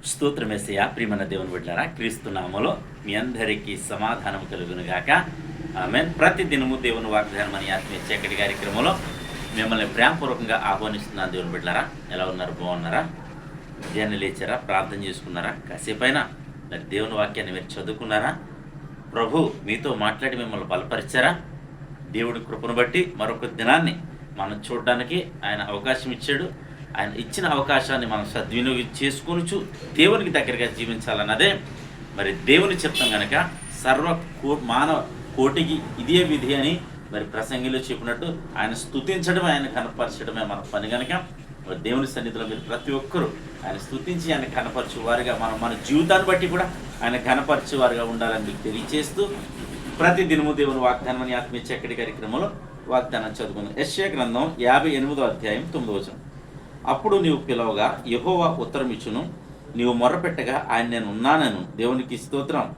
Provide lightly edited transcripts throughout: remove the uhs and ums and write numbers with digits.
స్తోత్రమేసయ్య. ప్రియమైన దేవుని బిడ్డలారా, క్రీస్తు నామములో మీ అందరికీ సమాధానం కలుగును గాక. ఆమేన్. ప్రతి దినము దేవుని వాగ్దానం అనే ఆత్మీయ చీకటి కార్యక్రమంలో మిమ్మల్ని ప్రేమపూర్వకంగా ఆహ్వానిస్తున్నాను. దేవుని బిడ్డలారా, ఎలా ఉన్నారు? బాగున్నారా? ఉదయాన్నే లేచారా? ప్రార్థన చేసుకున్నారా? కాసేపైనా మరి దేవుని వాక్యాన్ని మీరు చదువుకున్నారా? ప్రభు మీతో మాట్లాడి మిమ్మల్ని బలపరిచారా? దేవుడి కృపను బట్టి మరొక దినాన్ని మనం చూడడానికి ఆయన అవకాశం ఇచ్చాడు. ఆయన ఇచ్చిన అవకాశాన్ని మనం సద్వినియోగం చేసుకొనుచు దేవునికి దగ్గరగా జీవించాలన్నదే మరి దేవుని చిత్తం కనుక మానవ కోటికి ఇదే విధి అని మరి ప్రసంగిలో చెప్పినట్టు ఆయన స్తుతించడం, ఆయన కనపరచడమే మన పని కనుక మరి దేవుని సన్నిధిలో మీరు ప్రతి ఒక్కరూ ఆయన స్తుతించి ఆయన కనపరచువారుగా మన జీవితాన్ని బట్టి కూడా ఆయన కనపరచువారుగా ఉండాలని మీకు తెలియజేస్తూ ప్రతి దినము దేవుని వాగ్దానం అని ఆత్మీయ చక్కటి కార్యక్రమంలో వాగ్దానం చదువుకుందాం. యెషయా గ్రంథం 58వ అధ్యాయం 9వ వచనం. అప్పుడు నీవు పిలవగా యెహోవా ఉత్తరం ఇచ్చును, నీవు మొర్రపెట్టగా ఆయన నేను ఉన్నానను. దేవునికి స్తోత్రం.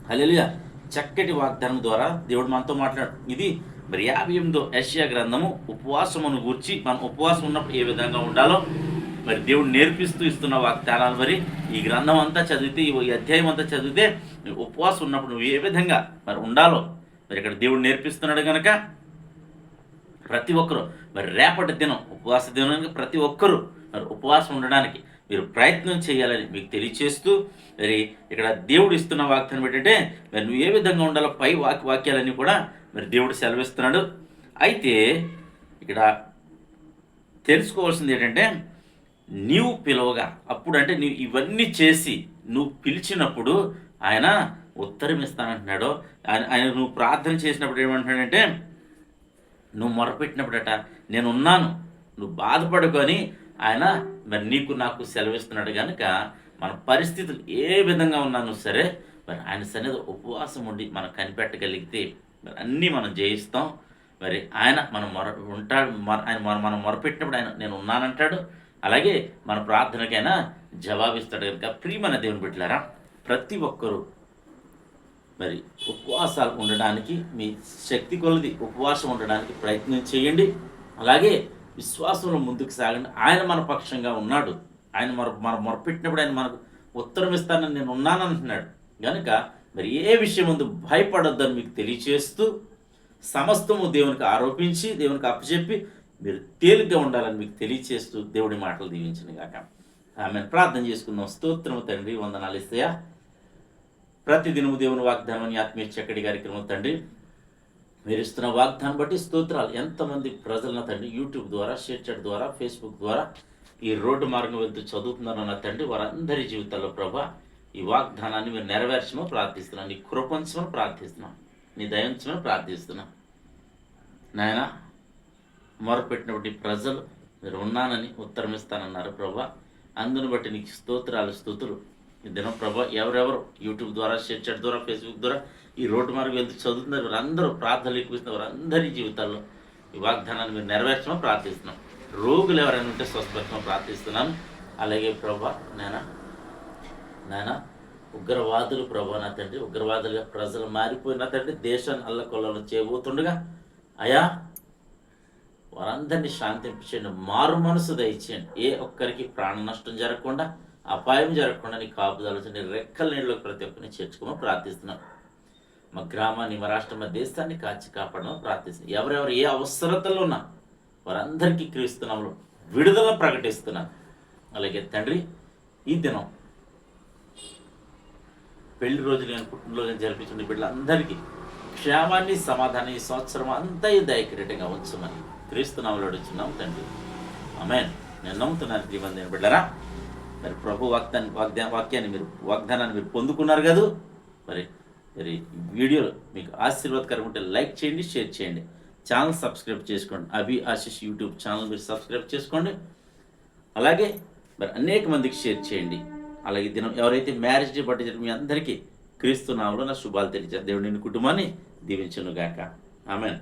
హల్లెలూయా. చక్కటి వాగ్దానం ద్వారా దేవుడు మనతో మాట్లాడు. ఇది మరి 58వ యెషయా గ్రంథము ఉపవాసమును గూర్చి, మనం ఉపవాసం ఉన్నప్పుడు ఏ విధంగా ఉండాలో మరి దేవుడు నేర్పిస్తూ ఇస్తున్న వాగ్దానాలు. మరి ఈ గ్రంథం అంతా చదివితే, ఈ అధ్యాయం అంతా చదివితే ఉపవాసం ఉన్నప్పుడు నువ్వు ఏ విధంగా మరి ఉండాలో మరి ఇక్కడ దేవుడు నేర్పిస్తున్నాడు కనుక ప్రతి ఒక్కరూ మరి రేపటి దినం ఉపవాస దినానికి ప్రతి ఒక్కరూ మరి ఉపవాసం ఉండడానికి మీరు ప్రయత్నం చేయాలని మీకు తెలియచేస్తూ మరి ఇక్కడ దేవుడు ఇస్తున్న వాగ్దానం ఏంటంటే మరి నువ్వు ఏ విధంగా ఉండాలో పై వాక్యాలన్నీ కూడా మరి దేవుడు సెలవిస్తున్నాడు. అయితే ఇక్కడ తెలుసుకోవాల్సింది ఏంటంటే నీవు పిలవగా, అప్పుడు అంటే నీవు ఇవన్నీ చేసి నువ్వు పిలిచినప్పుడు ఆయన ఉత్తరం ఇస్తానంటున్నాడు. ఆయన నువ్వు ప్రార్థన చేసినప్పుడు ఏమంటున్నాడంటే నువ్వు మొరపెట్టినప్పుడట నేను ఉన్నాను, నువ్వు బాధపడుకొని ఆయన మరి నీకు నాకు సెలవిస్తున్నాడు కనుక మన పరిస్థితులు ఏ విధంగా ఉన్నాను సరే మరి ఆయన సన్నిధి ఉపవాసం ఉండి మనం కనిపెట్టగలిగితే మరి అన్నీ మనం జయిస్తాం. మరి ఆయన మనం ఉంటాడు. ఆయన మనం మొరపెట్టినప్పుడు ఆయన నేను ఉన్నానంటాడు. అలాగే మన ప్రార్థనకైనా జవాబిస్తాడు కనుక ప్రియమైన దేవుని బిడ్డలారా, ప్రతి ఒక్కరూ మరి ఉపవాసాలు ఉండడానికి మీ శక్తి కొలది ఉపవాసం ఉండడానికి ప్రయత్నం చేయండి. అలాగే విశ్వాసంలో ముందుకు సాగండి. ఆయన మన పక్షంగా ఉన్నాడు. ఆయన మనం మొరపెట్టినప్పుడు ఆయన మనకు ఉత్తరం ఇస్తానని నేను ఉన్నానంటున్నాడు కనుక మరి ఏ విషయం ముందు భయపడొద్దని మీకు తెలియచేస్తూ సమస్తము దేవునికి ఆరోపించి దేవునికి అప్పచెప్పి మీరు తేలిగ్గా ఉండాలని మీకు తెలియచేస్తూ దేవుడి మాటలు దీవించను గాక. ఆమెను ప్రార్థన చేసుకుందాం. స్తోత్రము తండ్రి, వందనాలు ఇస్తాయా. ప్రతిదినము దేవుని వాగ్దానం అని ఆత్మీయ చక్కటి కార్యక్రమం తండ్రి, మీరు ఇస్తున్న వాగ్దానం బట్టి స్తోత్రాలు. ఎంతమంది ప్రజలను తండ్రి యూట్యూబ్ ద్వారా, షేర్ చాట్ ద్వారా, ఫేస్బుక్ ద్వారా ఈ రోడ్డు మార్గం వెళ్తూ చదువుతున్నారన్న తండ్రి, వారందరి జీవితాల్లో ప్రభా ఈ వాగ్దానాన్ని మీరు నెరవేర్చమని ప్రార్థిస్తున్నాను. నీ కృపంచమని ప్రార్థిస్తున్నాను. నీ దయించమని ప్రార్థిస్తున్నాను. నాయన మొరపెట్టినప్పుడు ప్రజలు మీరు ఉన్నానని ఉత్తరం ఇస్తానన్నారు ప్రభా. అందుని బట్టి నీకు స్తోత్రాలు, స్తుతులు. ఈ దినం ప్రభా ఎవరెవరు యూట్యూబ్ ద్వారా, షేర్ చాట్ ద్వారా, ఫేస్బుక్ ద్వారా ఈ రోడ్డు మార్గం వెళ్తూ చదువుతున్నారు వారందరూ ప్రార్థనలు ఎక్కువస్తున్న వారందరి జీవితాల్లో ఈ వాగ్దానాన్ని మీరు నెరవేర్చమని ప్రార్థిస్తున్నాం. రోగులు ఎవరైనా ఉంటే స్వస్థపరచమని ప్రార్థిస్తున్నాను. అలాగే ప్రభా నాయన ఉగ్రవాదులు ప్రభా నా తండ్రి, ఉగ్రవాదులుగా ప్రజలు మారిపోయిన తండ్రి, దేశాన్ని అల్లకొల్లలో చేయబోతుండగా అయా వారందరినీ శాంతింపచేయండి. మారు మనసు దయచేయండి. ఏ ఒక్కరికి ప్రాణ నష్టం జరగకుండా, అపాయం జరగకుండా నీ కాపుదల రెక్కల నీళ్ళకి ప్రతి ఒక్కరిని చేర్చుకోమని ప్రార్థిస్తున్నాం. మా గ్రామాన్ని, మా రాష్ట్రం, మా దేశాన్ని కాచి కాపాడమని ప్రార్థిస్తున్నాం. ఎవరెవరు ఏ అవసరతలో ఉన్నా వారందరికీ క్రీస్తునామములో విడుదల ప్రకటిస్తున్నాను. అలాగే తండ్రి ఈ దినం పెళ్లి రోజులు కానీ పుట్టినరోజు జరిపించిన బిడ్డలందరికీ క్షేమాన్ని, సమాధానం ఈ సంవత్సరం అంతా దయకిరీటంగా ఉంచమని క్రీస్తునామములో అడుగుతున్నాం తండ్రి. ఆమేన్. నేను నమ్ముతున్నాను ప్రియమైన బిడ్డలారా, మరి ప్రభు వాక్యాన్ని మీరు వాగ్దానాన్ని మీరు పొందుకున్నారు కదా. మరి వీడియో మీకు ఆశీర్వాదకరంగా ఉంటే లైక్ చేయండి, షేర్ చేయండి, ఛానల్ సబ్స్క్రైబ్ చేసుకోండి. అభి ఆశీష్ యూట్యూబ్ ఛానల్ మీరు సబ్స్క్రైబ్ చేసుకోండి. అలాగే మరి అనేక మందికి షేర్ చేయండి. అలాగే దినం ఎవరైతే మ్యారేజ్ డే బట్టి మీ అందరికీ క్రీస్తు నామములో నా శుభాలు తెలియజేస్తారు. దేవుడి కుటుంబాన్ని దీవించును గాక. ఆమేన్.